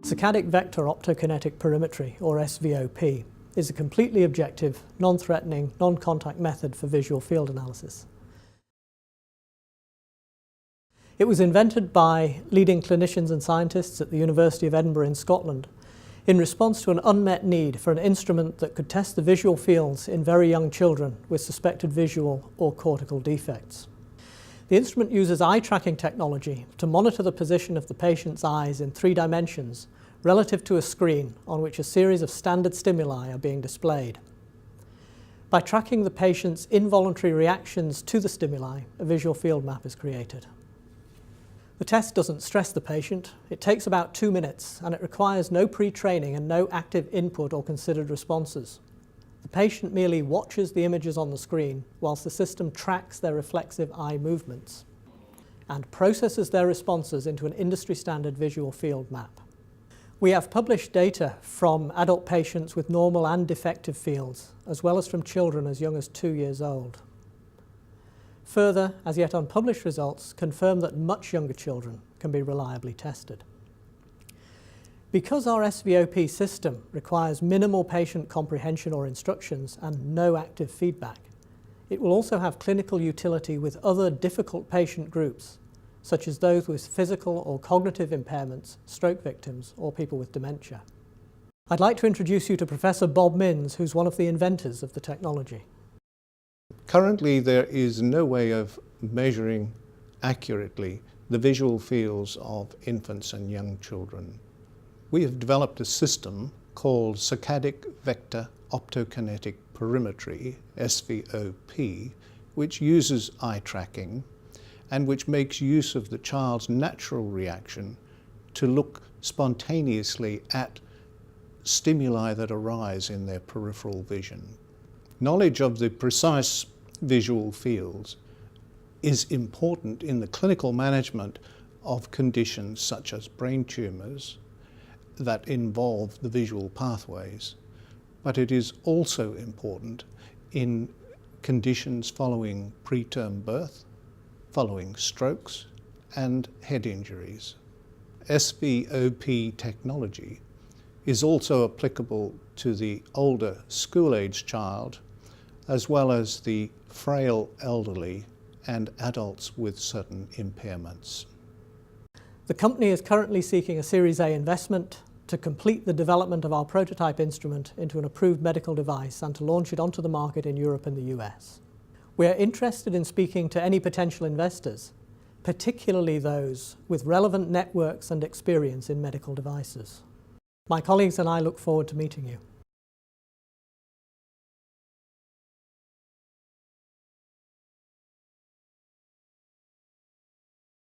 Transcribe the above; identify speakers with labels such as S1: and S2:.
S1: Saccadic vector optokinetic perimetry, or SVOP, is a completely objective, non-threatening, non-contact method for visual field analysis. It was invented by leading clinicians and scientists at the University of Edinburgh in Scotland in response to an unmet need for an instrument that could test the visual fields in very young children with suspected visual or cortical defects. The instrument uses eye tracking technology to monitor the position of the patient's eyes in 3 dimensions relative to a screen on which a series of standard stimuli are being displayed. By tracking the patient's involuntary reactions to the stimuli, a visual field map is created. The test doesn't stress the patient. It takes about 2 minutes and it requires no pre-training and no active input or considered responses. The patient merely watches the images on the screen whilst the system tracks their reflexive eye movements and processes their responses into an industry-standard visual field map. We have published data from adult patients with normal and defective fields, as well as from children as young as 2 years old. Further, as yet unpublished results confirm that much younger children can be reliably tested. Because our SVOP system requires minimal patient comprehension or instructions and no active feedback, it will also have clinical utility with other difficult patient groups, such as those with physical or cognitive impairments, stroke victims, or people with dementia. I'd like to introduce you to Professor Bob Minns, who's one of the inventors of the technology.
S2: Currently, there is no way of measuring accurately the visual fields of infants and young children. We have developed a system called Saccadic vector optokinetic perimetry, SVOP, which uses eye tracking and which makes use of the child's natural reaction to look spontaneously at stimuli that arise in their peripheral vision. Knowledge of the precise visual fields is important in the clinical management of conditions such as brain tumours that involve the visual pathways, but it is also important in conditions following preterm birth, following strokes and head injuries. SVOP technology is also applicable to the older school-age child, as well as the frail elderly and adults with certain impairments.
S1: The company is currently seeking a Series A investment to complete the development of our prototype instrument into an approved medical device and to launch it onto the market in Europe and the US. We are interested in speaking to any potential investors, particularly those with relevant networks and experience in medical devices. My colleagues and I look forward to meeting you.